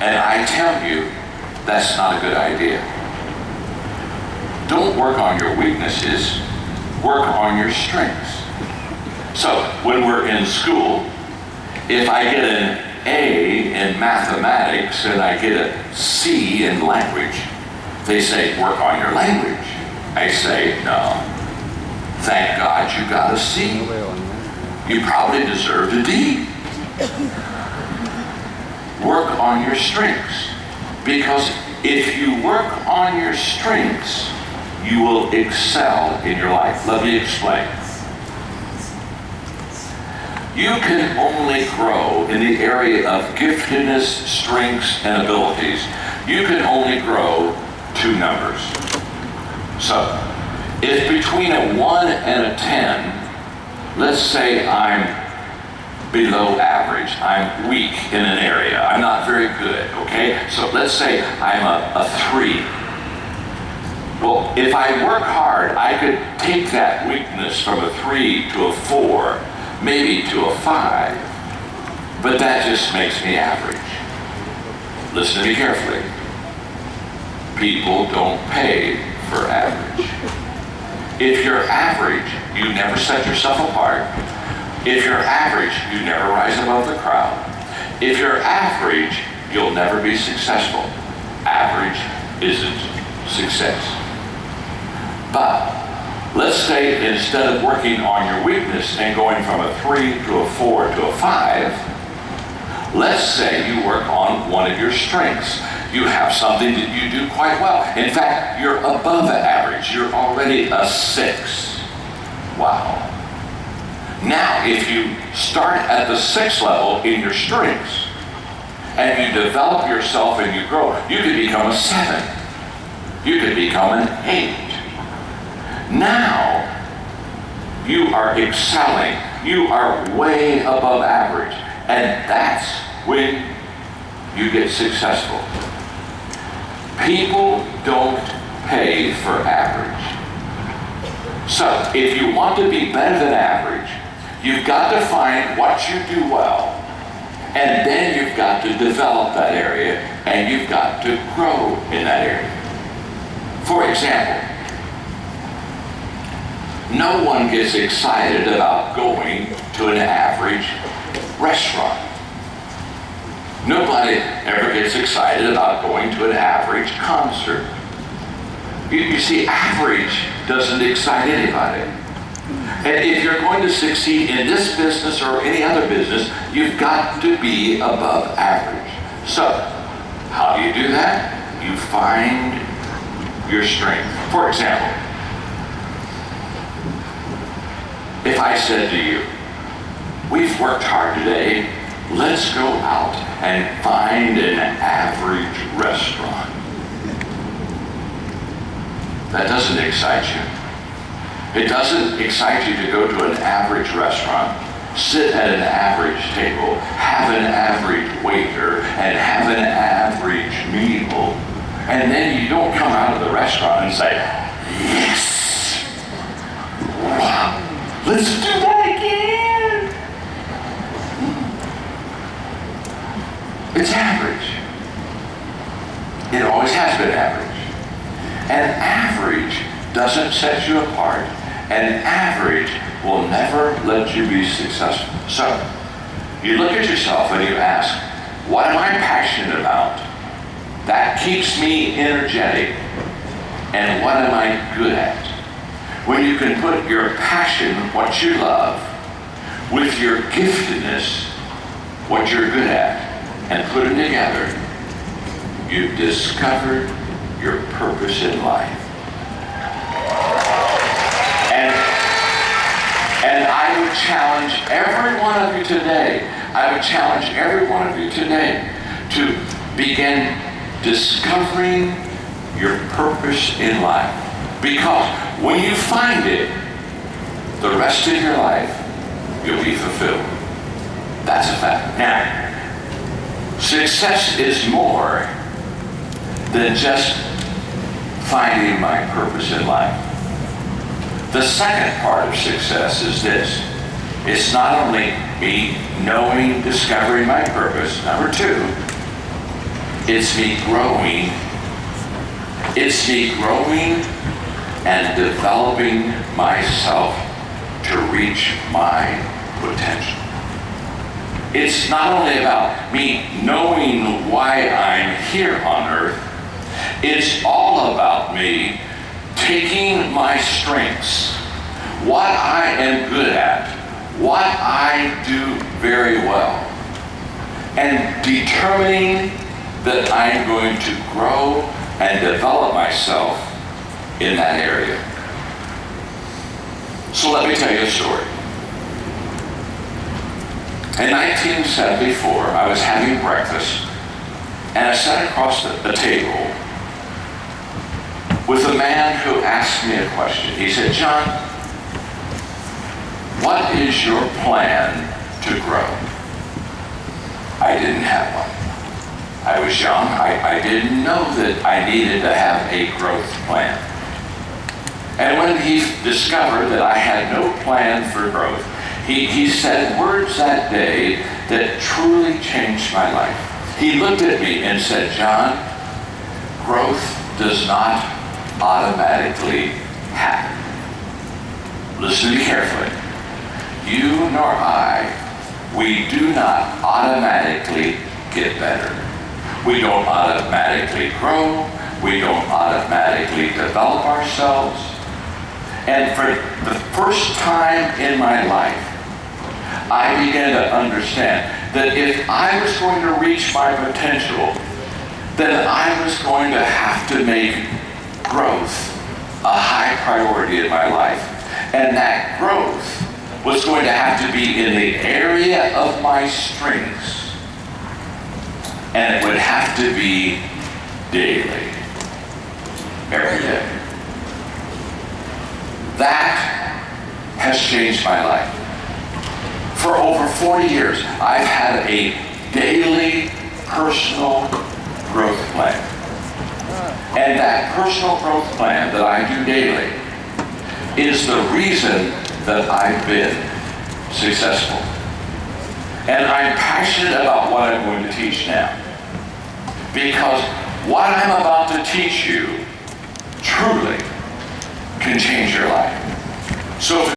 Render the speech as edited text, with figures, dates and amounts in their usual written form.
And I tell you, that's not a good idea. Don't work on your weaknesses, work on your strengths. So when we're in school, if I get an A in mathematics and I get a C in language, they say, work on your language. I say, no. Thank God you got a C. You probably deserved a D. Work on your strengths. Because if you work on your strengths, you will excel in your life. Let me explain. You can only grow in the area of giftedness, strengths, and abilities. You can only grow 2 numbers. So, if between a 1 and a 10, let's say I'm below average, I'm weak in an area, I'm not very good, okay? So let's say I'm a 3. Well, if I work hard, I could take that weakness from a 3 to a 4, maybe to a 5, but that just makes me average. Listen to me carefully. People don't pay for average. If you're average, you never set yourself apart. If you're average, you never rise above the crowd. If you're average, you'll never be successful. Average isn't success. But let's say instead of working on your weakness and going from a 3 to a 4 to a 5, let's say you work on one of your strengths. You have something that you do quite well. In fact, you're above average. You're already a 6. Wow. Now, if you start at the 6th level in your strengths, and you develop yourself and you grow, you could become a 7. You could become an 8. Now, you are excelling. You are way above average. And that's when you get successful. People don't pay for average. So, if you want to be better than average, you've got to find what you do well, and then you've got to develop that area, and you've got to grow in that area. For example, no one gets excited about going to an average restaurant. Nobody ever gets excited about going to an average concert. You see, average doesn't excite anybody. And if you're going to succeed in this business or any other business, you've got to be above average. So, how do you do that? You find your strength. For example, if I said to you, we've worked hard today, let's go out and find an average restaurant. That doesn't excite you. It doesn't excite you to go to an average restaurant, sit at an average table, have an average waiter, and have an average meal, and then you don't come out of the restaurant and say, yes! Wow! Let's do that again! It's average. It always has been average. And average doesn't set you apart. And average will never let you be successful. So, you look at yourself and you ask, what am I passionate about? That keeps me energetic. And what am I good at? When you can put your passion, what you love, with your giftedness, what you're good at, and put them together, you've discovered your purpose in life. And I would challenge every one of you today, to begin discovering your purpose in life. Because when you find it, the rest of your life, you'll be fulfilled. That's a fact. Now, success is more than just finding my purpose in life. The second part of success is this. It's not only me knowing, discovering my purpose. Number 2, It's me growing. It's me growing and developing myself to reach my potential. It's not only about me knowing why I'm here on earth, it's all about me taking my strengths, what I am good at, what I do very well, and determining that I'm going to grow and develop myself in that area. So let me tell you a story. In 1974, I was having breakfast, and I sat across the table with a man who asked me a question. He said, "John, what is your plan to grow?" I didn't have one. I was young. I didn't know that I needed to have a growth plan. And when he discovered that I had no plan for growth, he said words that day that truly changed my life. He looked at me and said, "John, growth does not automatically happen." Listen to me carefully. You nor I, we do not automatically get better. We don't automatically grow. We don't automatically develop ourselves. And for the first time in my life, I began to understand that if I was going to reach my potential, then I was going to have to make growth a high priority in my life. And that growth was going to have to be in the area of my strengths. And it would have to be daily, every day. That has changed my life. For over 40 years, I've had a daily personal growth plan. And that personal growth plan that I do daily is the reason that I've been successful. And I'm passionate about what I'm going to teach now. Because what I'm about to teach you truly can change your life. So